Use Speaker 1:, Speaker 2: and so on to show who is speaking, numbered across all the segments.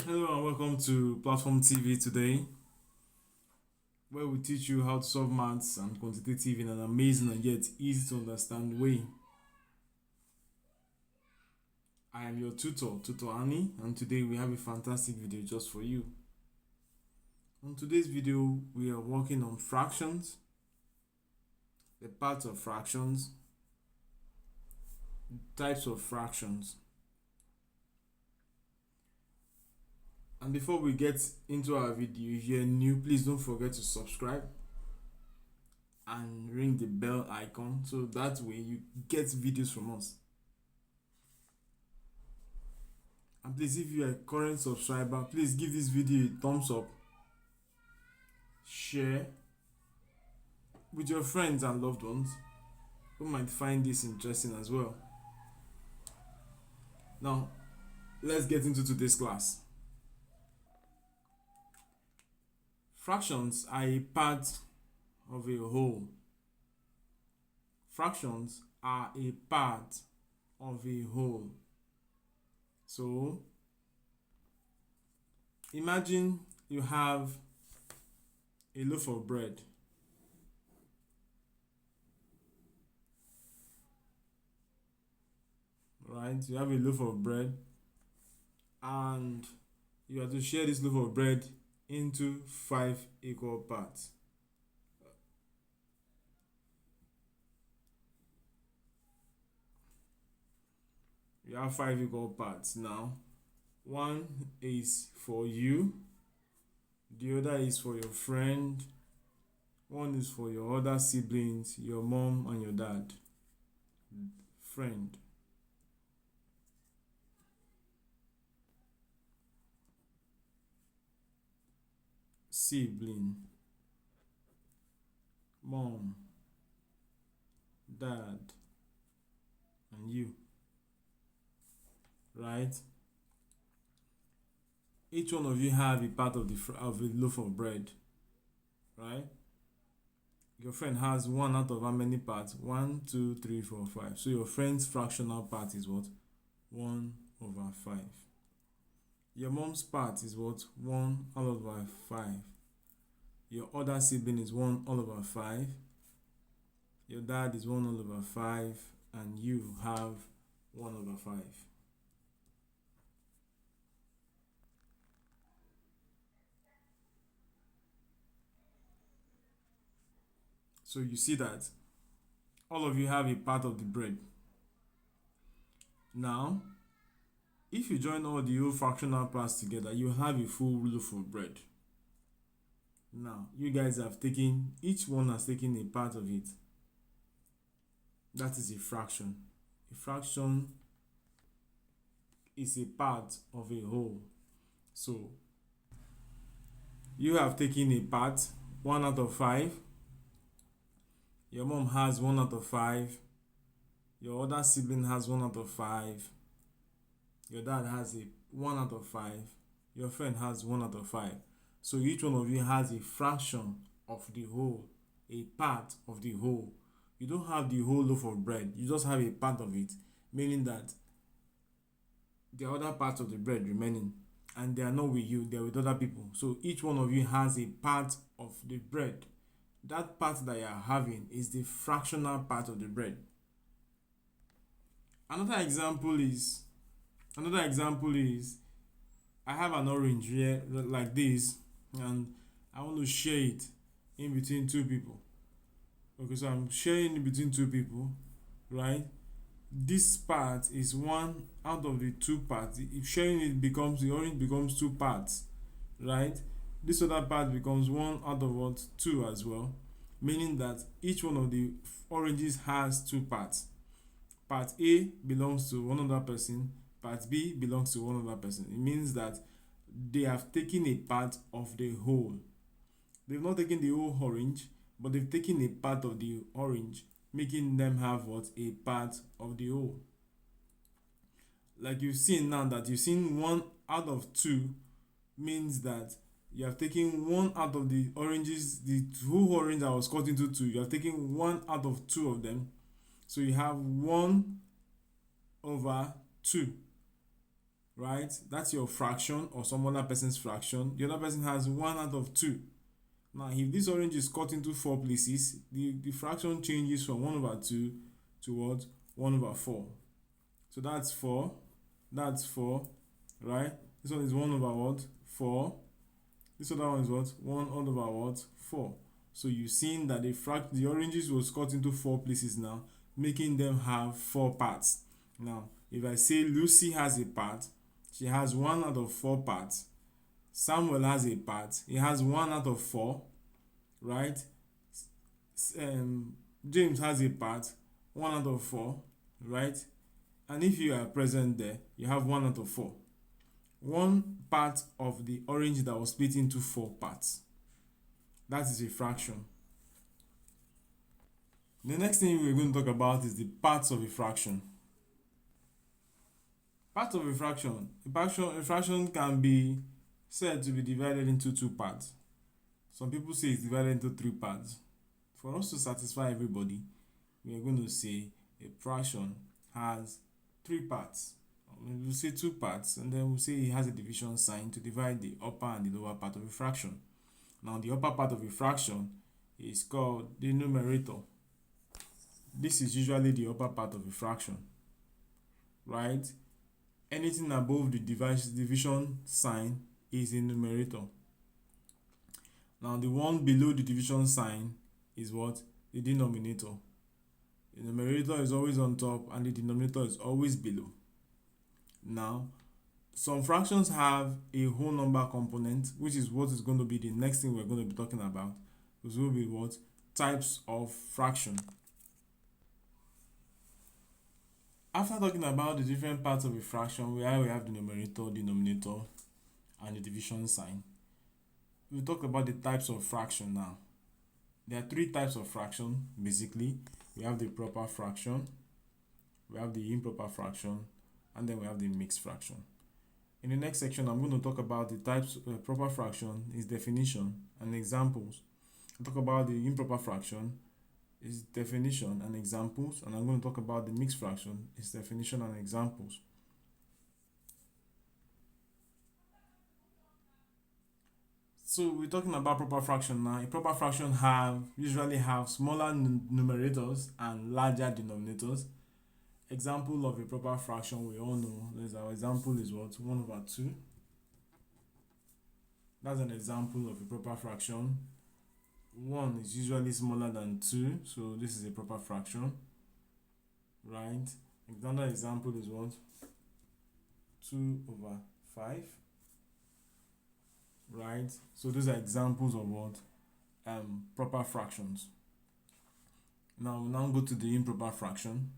Speaker 1: Hello and welcome to Platform TV today, where we teach you how to solve maths and quantitative in an amazing and yet easy to understand way. I am your Tutor Annie, and today we have a fantastic video just for you. On today's video, we are working on fractions, the parts of fractions, types of fractions. And before we get into our video, if you're new, please don't forget to subscribe and ring the bell icon so that way you get videos from us. And please, if you're a current subscriber, please give this video a thumbs up, share with your friends and loved ones who might find this interesting as well. Now, let's get into today's class. Fractions are a part of a whole. Fractions are a part of a whole. So, imagine you have a loaf of bread. Right? You have a loaf of bread and you have to share this loaf of bread into 5 equal parts. You have 5 equal parts. Now, one is for you, the other is for your friend, one is for your other siblings, your mom and your dad. Friend. Sibling. Mom. Dad. And you. Right? Each one of you have a part of a loaf of bread. Right? Your friend has one out of how many parts? 1, 2, 3, 4, 5. So your friend's fractional part is what? 1/5. Your mom's part is what? 1/5. Your other sibling is 1/5. Your dad is 1/5. And you have 1/5. So you see that all of you have a part of the bread. Now, if you join all the whole fractional parts together, you have a full loaf of bread. Now, you guys have taken, each one has taken a part of it. That is a fraction. A fraction is a part of a whole. So, you have taken a part, 1/5. Your mom has 1/5. Your other sibling has 1/5. Your dad has a 1/5. Your friend has 1/5. So each one of you has a fraction of the whole, a part of the whole. You don't have the whole loaf of bread, you just have a part of it, meaning that the other parts of the bread remaining, and they are not with you, they are with other people. So each one of you has a part of the bread. That part that you are having is the fractional part of the bread. Another example is I have an orange here like this, and I want to share it in between two people. Okay, so I'm sharing it between two people, right? This part is one out of the two parts. If sharing it becomes, the orange becomes two parts, right? This other part becomes one out of what? Two as well, meaning that each one of the oranges has two parts. Part A belongs to one other person, part B belongs to one other person. It means that they have taken a part of the whole. They've not taken the whole orange, but they've taken a part of the orange, making them have what? A part of the whole. Like you've seen now that you've seen 1 out of 2 means that you have taken 1 out of the oranges, the whole orange that was cut into 2, you have taken 1 out of 2 of them. So you have 1/2. right? That's your fraction or some other person's fraction. The other person has 1 out of 2. Now, if this orange is cut into 4 places, the fraction changes from 1 over 2 to what? 1 over 4. So that's 4. That's 4, right? This one is 1 over what? 4. This other one is what? 1 all over what? 4. So you've seen that the oranges was cut into 4 places now, making them have 4 parts. Now, if I say Lucy has a part, she has 1 out of 4 parts. Samuel has a part, he has 1 out of 4, right? James has a part, 1 out of 4, right? And if you are present there, you have 1 out of 4. One part of the orange that was split into 4 parts. That is a fraction. The next thing we're going to talk about is the parts of a fraction. Parts of a fraction. A fraction can be said to be divided into 2 parts. Some people say it's divided into 3 parts. For us to satisfy everybody, we are going to say a fraction has 3 parts. We'll say 2 parts, and then we'll say it has a division sign to divide the upper and the lower part of a fraction. Now, the upper part of a fraction is called the numerator. This is usually the upper part of a fraction, right? Anything above the division sign is a numerator. Now, the one below the division sign is what? The denominator. The numerator is always on top and the denominator is always below. Now, some fractions have a whole number component, which is what is going to be the next thing we're going to be talking about. This will be what? Types of fraction. After talking about the different parts of a fraction, where we have the numerator, denominator, and the division sign, we'll talk about the types of fraction now. There are 3 types of fraction, basically. We have the proper fraction, we have the improper fraction, and then we have the mixed fraction. In the next section, I'm going to talk about the types of proper fraction, its definition, and examples. I'll talk about the improper fraction, its definition and examples, and I'm going to talk about the mixed fraction, its definition and examples. So we're talking about proper fraction now. A proper fraction usually have smaller numerators and larger denominators. Example of a proper fraction we all know. Our example is what? 1 over 2. That's an example of a proper fraction. 1 is usually smaller than 2, so this is a proper fraction, right? Another example is what? 2 over 5, right? So those are examples of what? Proper fractions. Now we'll now go to the improper fraction.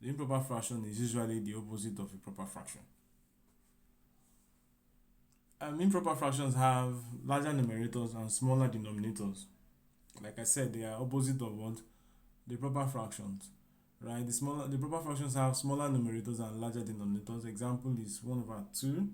Speaker 1: The improper fraction is usually the opposite of a proper fraction. Improper fractions have larger numerators and smaller denominators. Like I said, they are opposite of what? The proper fractions, right? The proper fractions have smaller numerators and larger denominators. Example is 1 over 2,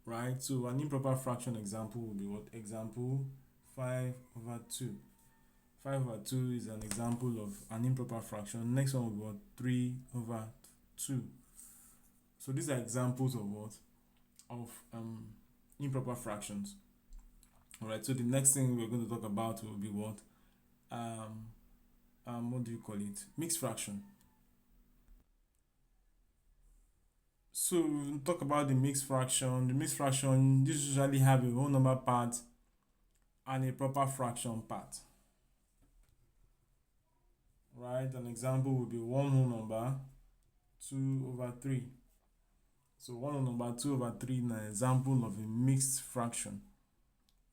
Speaker 1: right? So an improper fraction example will be what? Example 5 over 2. 5 over 2 is an example of an improper fraction. Next one will be what? 3 over 2. So these are examples of what? Of improper fractions. Alright, so the next thing we're going to talk about will be what? What do you call it? Mixed fraction. So we'll talk about the mixed fraction. The mixed fraction usually have a whole number part and a proper fraction part. Right, an example would be 1 whole number 2 over 3. So 1 whole number 2 over 3 is an example of a mixed fraction.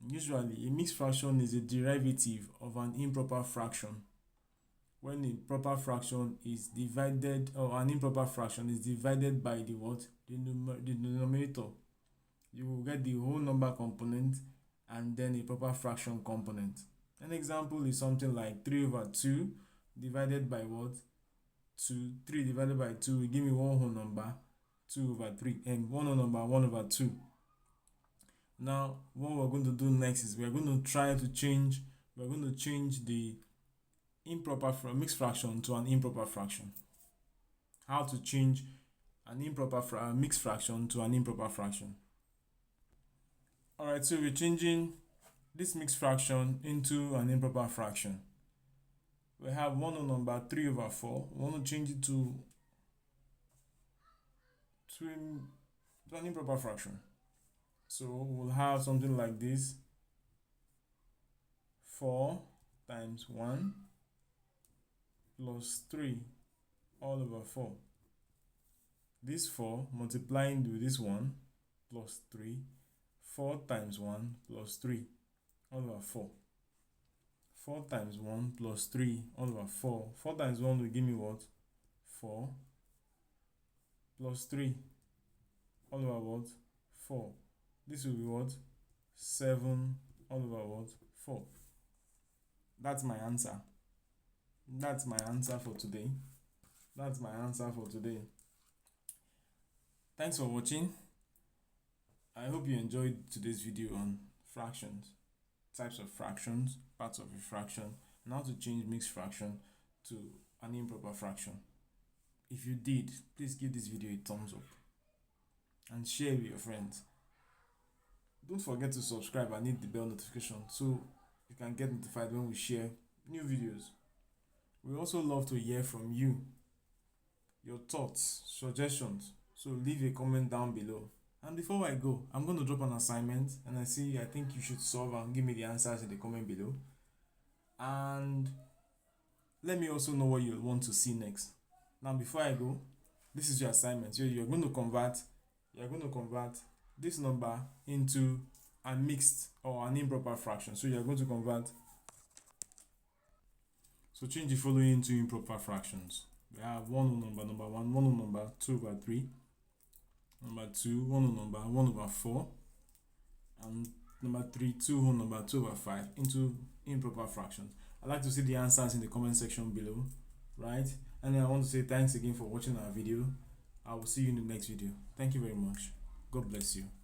Speaker 1: Usually, a mixed fraction is a derivative of an improper fraction. When a proper fraction is divided, or an improper fraction is divided by the what? The denominator. You will get the whole number component and then a proper fraction component. An example is something like 3 over 2 divided by what? 2. 3 divided by 2 will give me 1 whole number 2 over 3, and 1 whole number 1 over 2. Now what we're going to do next is we're going to change the improper mixed fraction to an improper fraction. How to change an improper mixed fraction to an improper fraction. Alright, so we're changing this mixed fraction into an improper fraction. We have one whole number 3 over 4. We want to change it to an improper fraction. So we'll have something like this: 4 times 1 plus 3 all over 4. This 4 multiplying with this 1 plus 3, 4 times 1 plus 3 all over 4. 4 times 1 plus 3 all over 4. 4 times 1 will give me what? 4 plus 3 all over what? 4. This will be what? 7 all over what? 4. That's my answer. That's my answer for today. That's my answer for today. Thanks for watching. I hope you enjoyed today's video on fractions, types of fractions, parts of a fraction, and how to change mixed fraction to an improper fraction. If you did, please give this video a thumbs up and share with your friends. Don't forget to subscribe and hit the bell notification so you can get notified when we share new videos. We also love to hear from you, your thoughts, suggestions. So leave a comment down below. And before I go, I'm going to drop an assignment, and I think you should solve and give me the answers in the comment below. And let me also know what you want to see next. Now before I go, this is your assignment. You're going to convert this number into a mixed or an improper fraction. So you're going to convert. So change the following into improper fractions. We have one whole number 1, one whole number 2 over 3, number 2, one whole number 1 over 4, and number 3, 2 whole number 2 over 5 into improper fractions. I'd like to see the answers in the comment section below, right? And I want to say thanks again for watching our video. I will see you in the next video. Thank you very much. God bless you.